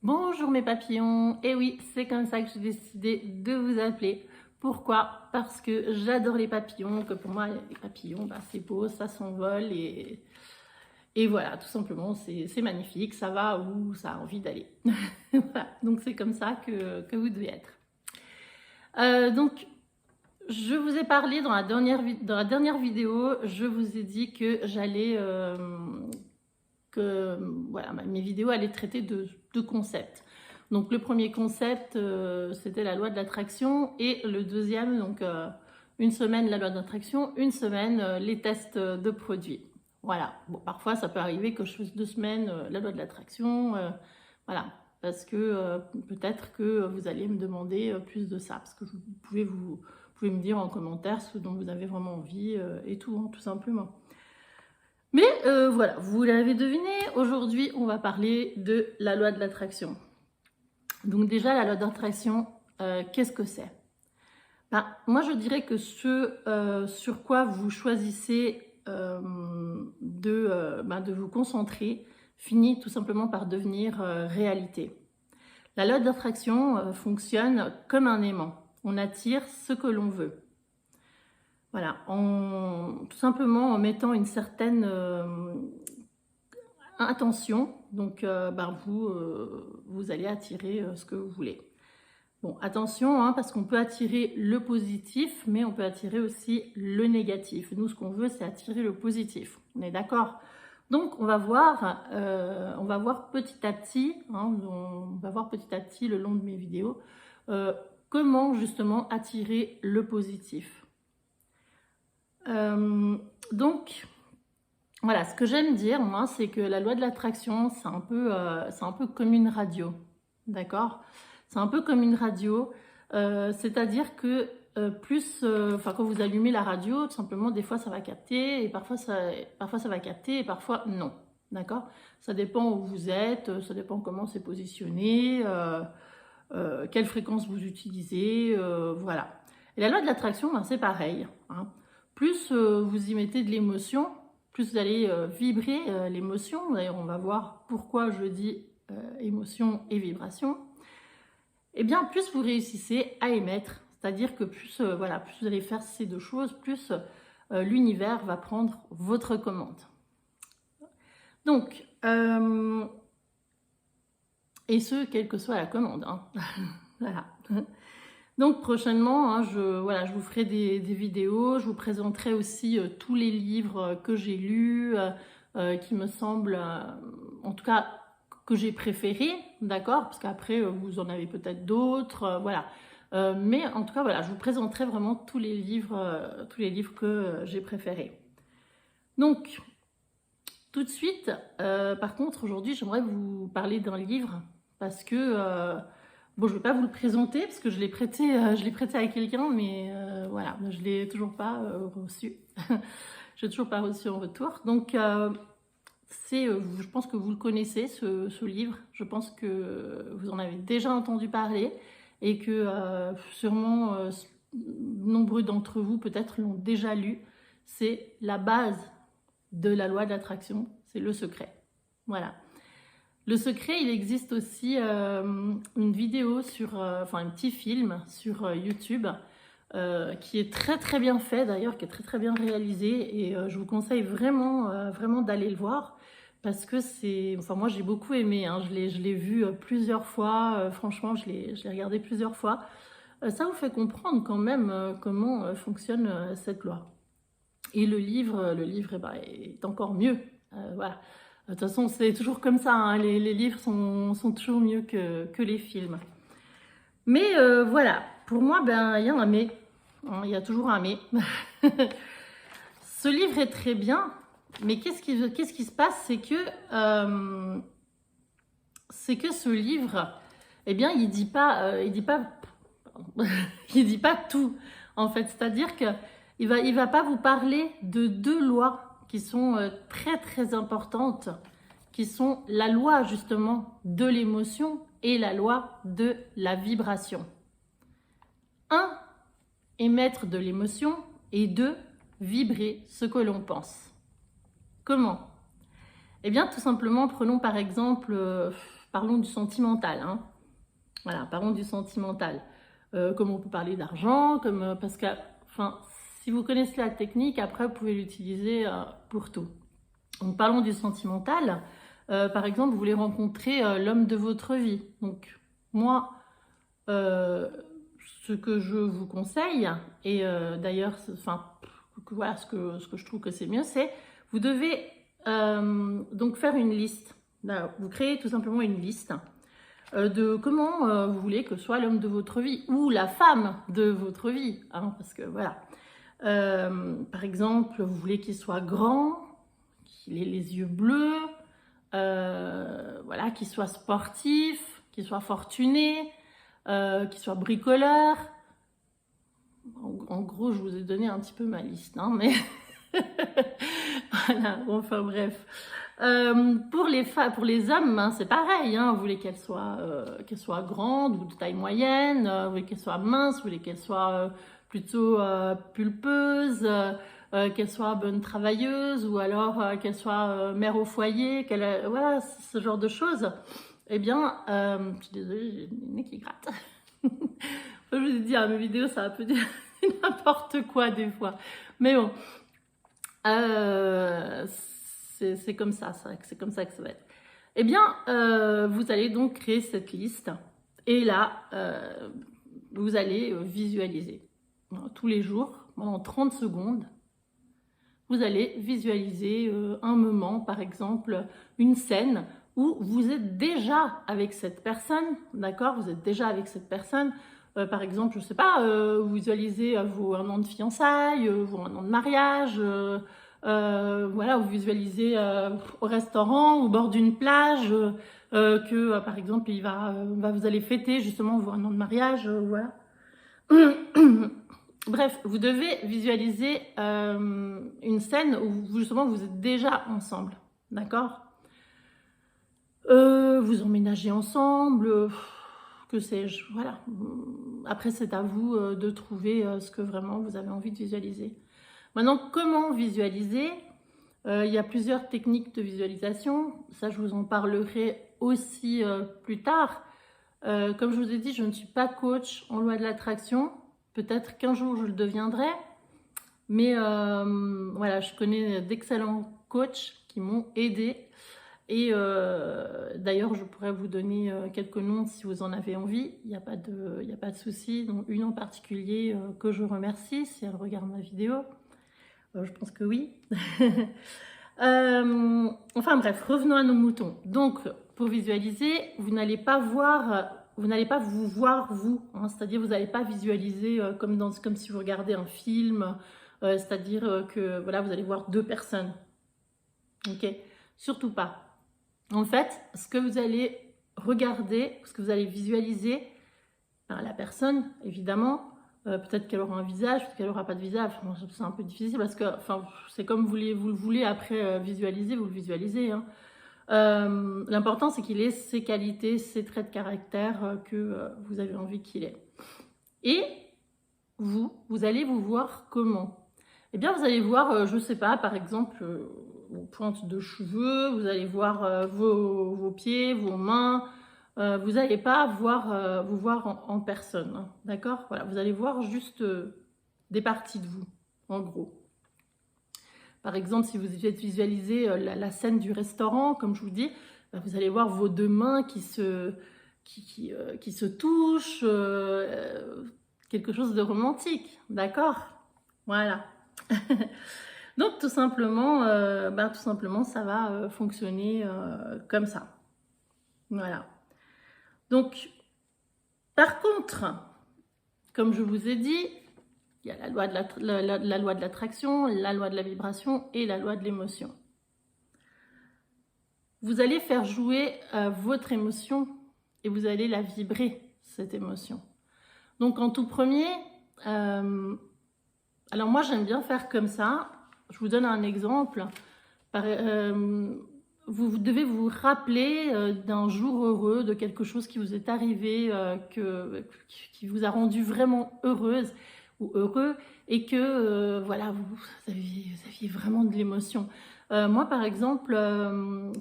Bonjour mes papillons, et oui, c'est comme ça que j'ai décidé de vous appeler. Pourquoi? Parce que j'adore les papillons, que pour moi les papillons, c'est beau, ça s'envole et voilà, tout simplement, c'est magnifique, ça va où ça a envie d'aller. Voilà, donc c'est comme ça que vous devez être. Donc, je vous ai parlé dans la dernière vidéo, je vous ai dit que j'allais... voilà, mes vidéos allaient traiter de deux concepts. Donc le premier concept, c'était la loi de l'attraction, et le deuxième, donc une semaine la loi de l'attraction, une semaine les tests de produits. Voilà, bon, parfois ça peut arriver que je fasse 2 semaines la loi de l'attraction, voilà, parce que peut-être que vous allez me demander plus de ça, parce que vous pouvez me dire en commentaire ce dont vous avez vraiment envie et tout, hein, tout simplement. Mais voilà, vous l'avez deviné, aujourd'hui on va parler de la loi de l'attraction. Donc déjà, la loi d'attraction, qu'est-ce que c'est? Moi je dirais que ce sur quoi vous choisissez de vous concentrer finit tout simplement par devenir réalité. La loi d'attraction fonctionne comme un aimant. On attire ce que l'on veut. Voilà, tout simplement en mettant une certaine intention, donc vous allez attirer ce que vous voulez. Bon, attention, hein, parce qu'on peut attirer le positif, mais on peut attirer aussi le négatif. Nous, ce qu'on veut, c'est attirer le positif. On est d'accord? Donc, on va voir petit à petit, hein, on va voir petit à petit le long de mes vidéos, comment justement attirer le positif. Donc, voilà, ce que j'aime dire, moi, c'est que la loi de l'attraction, c'est un peu comme une radio, d'accord? C'est un peu comme une radio, c'est-à-dire que quand vous allumez la radio, tout simplement, des fois ça va capter, et parfois ça va capter, et parfois non, d'accord? Ça dépend où vous êtes, ça dépend comment c'est positionné, quelle fréquence vous utilisez, voilà. Et la loi de l'attraction, c'est pareil, hein. Plus vous y mettez de l'émotion, plus vous allez vibrer l'émotion. D'ailleurs, on va voir pourquoi je dis émotion et vibration. Et bien, plus vous réussissez à émettre, c'est-à-dire que plus vous allez faire ces deux choses, plus l'univers va prendre votre commande. Donc, et ce, quelle que soit la commande, hein. Voilà. Donc prochainement, hein, je vous ferai des vidéos, je vous présenterai aussi tous les livres que j'ai lus, qui me semblent, en tout cas, que j'ai préférés, d'accord? Parce qu'après, vous en avez peut-être d'autres, voilà. Mais en tout cas, voilà, je vous présenterai vraiment tous les livres que j'ai préférés. Donc, tout de suite, par contre, aujourd'hui, j'aimerais vous parler d'un livre, parce que... bon, je ne vais pas vous le présenter parce que je l'ai prêté à quelqu'un, mais voilà, je ne l'ai toujours pas reçu. Je n'ai toujours pas reçu en retour. Donc, je pense que vous le connaissez, ce livre. Je pense que vous en avez déjà entendu parler et que sûrement nombreux d'entre vous peut-être l'ont déjà lu. C'est la base de la loi de l'attraction, c'est le secret. Voilà. Le secret, il existe aussi une vidéo un petit film sur YouTube qui est très très bien fait d'ailleurs, qui est très très bien réalisé, et je vous conseille vraiment, vraiment d'aller le voir parce que moi j'ai beaucoup aimé, hein, je l'ai vu plusieurs fois, franchement je l'ai regardé plusieurs fois. Ça vous fait comprendre quand même comment fonctionne cette loi. Et le livre est encore mieux, voilà. De toute façon, c'est toujours comme ça, hein, les livres sont toujours mieux que les films. Mais voilà, pour moi, il y a un mais. Hein, il y a toujours un mais. Ce livre est très bien, mais qu'est-ce qui se passe? C'est que ce livre, eh bien, il dit pas il dit pas tout, en fait. C'est-à-dire qu'il va pas vous parler de deux lois qui sont très très importantes, qui sont la loi justement de l'émotion et la loi de la vibration. 1. Émettre de l'émotion, et 2. Vibrer ce que l'on pense. Comment? Eh bien, tout simplement, prenons par exemple parlons du sentimental, hein. Voilà, parlons du sentimental. Comme on peut parler d'argent, parce que, enfin, si vous connaissez la technique, après, vous pouvez l'utiliser pour tout. Donc, parlons du sentimental. Par exemple, vous voulez rencontrer l'homme de votre vie. Donc, moi, ce que je vous conseille, et d'ailleurs, enfin, voilà, ce que je trouve que c'est mieux, c'est vous devez donc faire une liste. Là, vous créez tout simplement une liste de comment vous voulez que soit l'homme de votre vie ou la femme de votre vie, hein, parce que voilà. Par exemple, vous voulez qu'il soit grand, qu'il ait les yeux bleus, voilà, qu'il soit sportif, qu'il soit fortuné, qu'il soit bricoleur. En gros, je vous ai donné un petit peu ma liste, hein, mais voilà, enfin bref. Pour les hommes, hein, c'est pareil, hein, vous voulez qu'elle soit grande ou de taille moyenne, vous voulez qu'elle soit mince, vous voulez qu'elle soit plutôt pulpeuse, qu'elle soit bonne travailleuse, ou alors qu'elle soit mère au foyer, voilà, ce genre de choses. Eh bien, je suis désolée, j'ai le nez qui gratte. Je vous ai dit, mes vidéos, ça va peut dire n'importe quoi des fois. Mais bon, c'est comme ça, c'est comme ça que ça va être. Eh bien, vous allez donc créer cette liste. Et là, vous allez visualiser. Tous les jours, pendant 30 secondes, vous allez visualiser un moment, par exemple, une scène où vous êtes déjà avec cette personne, d'accord? Vous êtes déjà avec cette personne. Par exemple, je ne sais pas, vous visualisez vos 1 an de fiançailles, vos 1 an de mariage, voilà, vous visualisez au restaurant, au bord d'une plage, que par exemple, vous allez fêter justement vos 1 an de mariage, voilà. Bref, vous devez visualiser une scène où justement vous êtes déjà ensemble, d'accord? Vous emménagez ensemble, que sais-je, voilà. Après, c'est à vous de trouver ce que vraiment vous avez envie de visualiser. Maintenant, comment visualiser? Il y a plusieurs techniques de visualisation. Ça, je vous en parlerai aussi plus tard. Comme je vous ai dit, je ne suis pas coach en loi de l'attraction. Peut-être qu'un jour, je le deviendrai. Mais voilà, je connais d'excellents coachs qui m'ont aidé. Et d'ailleurs, je pourrais vous donner quelques noms si vous en avez envie. Il n'y a pas de souci. Donc, une en particulier que je remercie si elle regarde ma vidéo. Je pense que oui. Enfin bref, revenons à nos moutons. Donc, pour visualiser, vous n'allez pas vous voir vous. Hein, c'est-à-dire, vous n'allez pas visualiser comme si vous regardez un film. C'est-à-dire que voilà, vous allez voir 2 personnes. Ok? Surtout pas. En fait, ce que vous allez regarder, ce que vous allez visualiser, la personne, évidemment, peut-être qu'elle aura un visage, peut-être qu'elle n'aura pas de visage. C'est un peu difficile parce que c'est comme vous le voulez après visualiser, vous le visualisez. Hein. L'important, c'est qu'il ait ses qualités, ses traits de caractère que vous avez envie qu'il ait. Et vous allez vous voir comment? Eh bien, vous allez voir, je ne sais pas, par exemple, vos pointes de cheveux, vous allez voir vos pieds, vos mains. Vous n'allez pas vous voir en personne, hein, d'accord? Voilà, vous allez voir juste des parties de vous, en gros. Par exemple, si vous visualisez la scène du restaurant, comme je vous dis, vous allez voir vos 2 mains qui se touchent, quelque chose de romantique, d'accord? Voilà. Donc, tout simplement, ça va fonctionner comme ça. Voilà. Donc, par contre, comme je vous ai dit, il y a la loi de l'attraction, la loi de la vibration et la loi de l'émotion. Vous allez faire jouer votre émotion et vous allez la vibrer, cette émotion. Donc, en tout premier, alors moi, j'aime bien faire comme ça. Je vous donne un exemple. Vous devez vous rappeler d'un jour heureux, de quelque chose qui vous est arrivé, qui vous a rendu vraiment heureuse ou heureux, et que voilà, vous aviez vraiment de l'émotion. Moi, par exemple,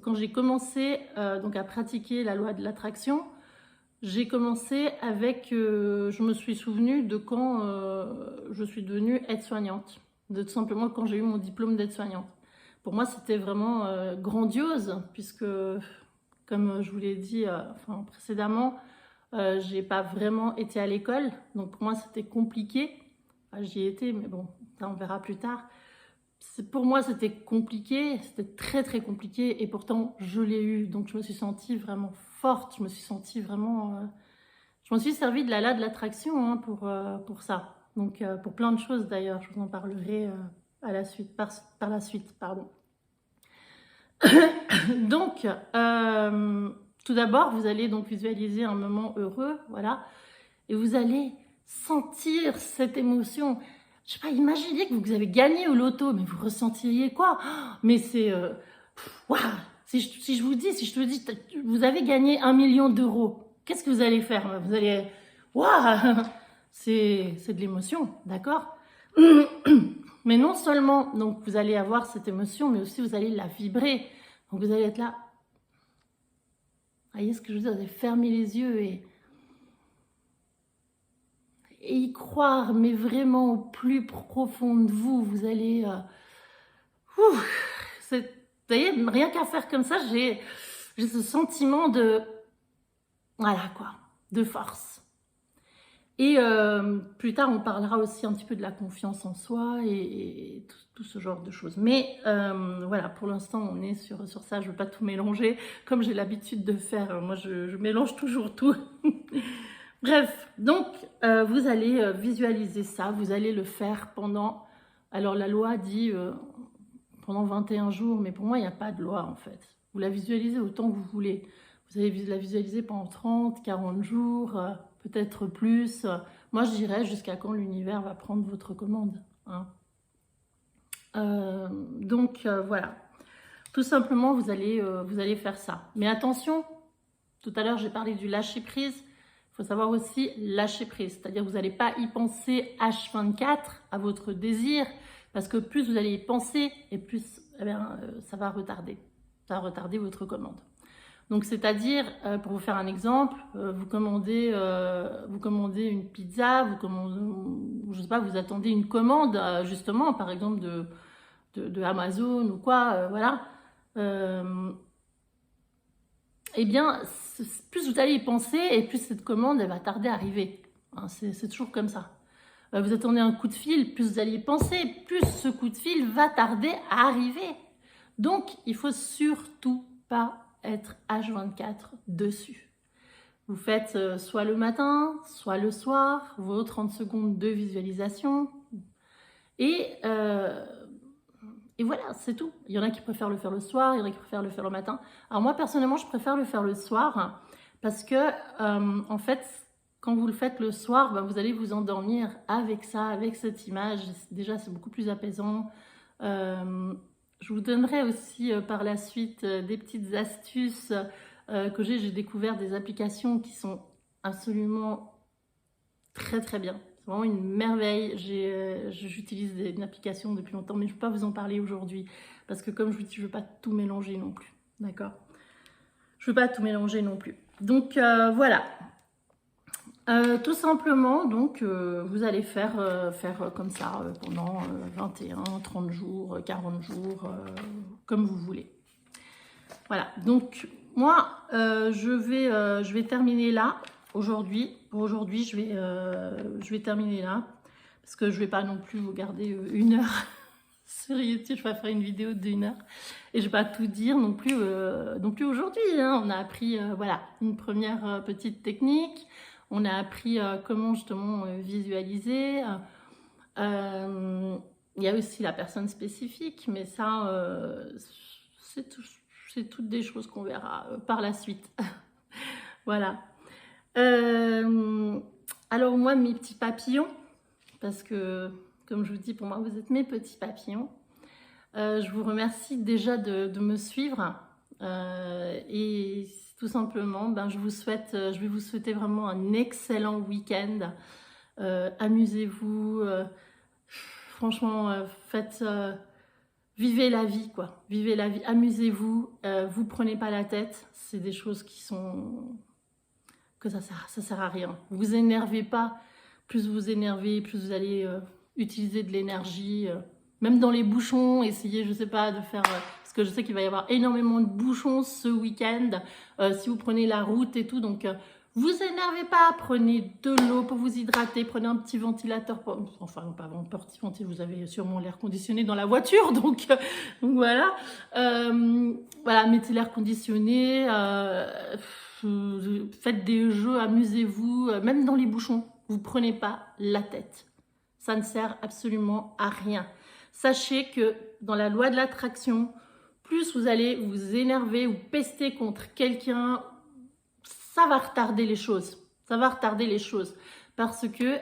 quand j'ai commencé donc à pratiquer la loi de l'attraction, j'ai commencé avec, je me suis souvenue de quand je suis devenue aide-soignante, de tout simplement quand j'ai eu mon diplôme d'aide-soignante. Pour moi, c'était vraiment grandiose, puisque, comme je vous l'ai dit enfin, précédemment, j'ai pas vraiment été à l'école, donc pour moi, c'était compliqué. Enfin, j'y ai été, mais bon, ça on verra plus tard. Pour moi, c'était compliqué, c'était très très compliqué, et pourtant, je l'ai eu. Donc, je me suis sentie vraiment forte, je me suis sentie vraiment... je m'en suis servi de la loi de l'attraction hein, pour ça. Donc, pour plein de choses d'ailleurs, je vous en parlerai à la suite, par la suite, pardon. Donc, tout d'abord, vous allez donc visualiser un moment heureux, voilà, et vous allez sentir cette émotion. Je sais pas, imaginez que vous avez gagné au loto, mais vous ressentiriez quoi? Mais c'est... waouh! Si je vous dis, si je te dis, vous avez gagné 1 million d'euros, qu'est-ce que vous allez faire? Vous allez... Waouh! C'est de l'émotion, d'accord? Mais non seulement donc, vous allez avoir cette émotion, mais aussi vous allez la vibrer. Donc vous allez être là. Vous voyez ce que je veux dire? Vous allez fermer les yeux et y croire, mais vraiment au plus profond de vous. Vous allez... vous voyez, rien qu'à faire comme ça, j'ai ce sentiment de... Voilà quoi, de force. Et plus tard, on parlera aussi un petit peu de la confiance en soi et tout ce genre de choses. Mais voilà, pour l'instant, on est sur ça. Je ne veux pas tout mélanger, comme j'ai l'habitude de faire. Moi, je mélange toujours tout. Bref, donc, vous allez visualiser ça. Vous allez le faire pendant... Alors, la loi dit pendant 21 jours, mais pour moi, il n'y a pas de loi, en fait. Vous la visualisez autant que vous voulez. Vous allez la visualiser pendant 30, 40 jours, peut-être plus. Moi, je dirais jusqu'à quand l'univers va prendre votre commande. Hein. Donc, voilà. Tout simplement, vous allez faire ça. Mais attention, tout à l'heure, j'ai parlé du lâcher-prise. Il faut savoir aussi lâcher prise. C'est-à-dire que vous n'allez pas y penser H24 à votre désir, parce que plus vous allez y penser, et plus eh bien, ça va retarder. Ça va retarder votre commande. Donc, c'est-à-dire, pour vous faire un exemple, vous commandez une pizza, je sais pas, vous attendez une commande, justement, par exemple, de Amazon ou quoi, voilà. Eh bien, plus vous allez y penser, et plus cette commande, elle va tarder à arriver. Hein, c'est toujours comme ça. Vous attendez un coup de fil, plus vous allez y penser, plus ce coup de fil va tarder à arriver. Donc, il faut surtout pas être H24 dessus. Vous faites soit le matin, soit le soir, vos 30 secondes de visualisation. Et voilà, c'est tout. Il y en a qui préfèrent le faire le soir, il y en a qui préfèrent le faire le matin. Alors moi, personnellement, je préfère le faire le soir parce que, en fait, quand vous le faites le soir, ben, vous allez vous endormir avec ça, avec cette image. Déjà, c'est beaucoup plus apaisant. Je vous donnerai aussi par la suite des petites astuces que j'ai découvert des applications qui sont absolument très très bien. C'est vraiment une merveille. J'utilise une application depuis longtemps, mais je ne peux pas vous en parler aujourd'hui parce que comme je vous dis, je ne veux pas tout mélanger non plus. D'accord? Je ne veux pas tout mélanger non plus. Donc voilà. Tout simplement, donc, vous allez faire comme ça pendant 21, 30 jours, 40 jours, comme vous voulez. Voilà, donc moi, je vais terminer là aujourd'hui. Pour aujourd'hui, je vais terminer là, parce que je ne vais pas non plus vous garder 1 heure sur YouTube. Je vais faire une vidéo d'1 heure et je ne vais pas tout dire non plus aujourd'hui. Hein. On a appris voilà, une première petite technique. On a appris comment justement visualiser. Il y a aussi la personne spécifique, mais ça, c'est toutes des choses qu'on verra par la suite. Voilà. Alors moi, mes petits papillons, parce que, comme je vous dis, pour moi, vous êtes mes petits papillons. Je vous remercie déjà de me suivre. Et tout simplement, ben, je vais vous souhaiter vraiment un excellent week-end. Amusez-vous. Franchement, faites vivez la vie, quoi. Vivez la vie, amusez-vous, vous prenez pas la tête. C'est des choses qui sont... que ça sert à rien. Vous énervez pas. Plus vous énervez, plus vous allez utiliser de l'énergie. Même dans les bouchons, essayez, je sais pas, de faire... parce que je sais qu'il va y avoir énormément de bouchons ce week-end. Si vous prenez la route et tout, donc... vous énervez pas, prenez de l'eau pour vous hydrater, prenez un petit ventilateur, enfin pas un petit ventilateur, vous avez sûrement l'air conditionné dans la voiture, donc voilà. Voilà, mettez l'air conditionné, faites des jeux, amusez-vous, même dans les bouchons, vous prenez pas la tête. Ça ne sert absolument à rien. Sachez que dans la loi de l'attraction, plus vous allez vous énerver ou pester contre quelqu'un, ça va retarder les choses. Ça va retarder les choses. Parce que,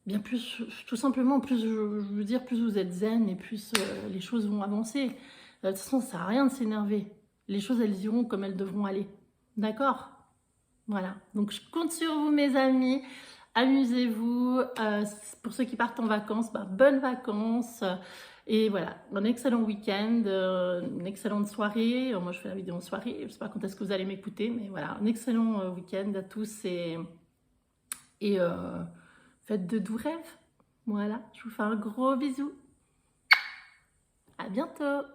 bien plus, tout simplement, plus, je veux dire, plus vous êtes zen et plus les choses vont avancer. De toute façon, ça sert à rien de s'énerver. Les choses, elles iront comme elles devront aller. D'accord? Voilà. Donc, je compte sur vous, mes amis. Amusez-vous. Pour ceux qui partent en vacances, bah, bonnes vacances. Et voilà, un excellent week-end, une excellente soirée. Moi, je fais la vidéo en soirée. Je ne sais pas quand est-ce que vous allez m'écouter, mais voilà, un excellent week-end à tous et faites de doux rêves. Voilà, je vous fais un gros bisou. À bientôt.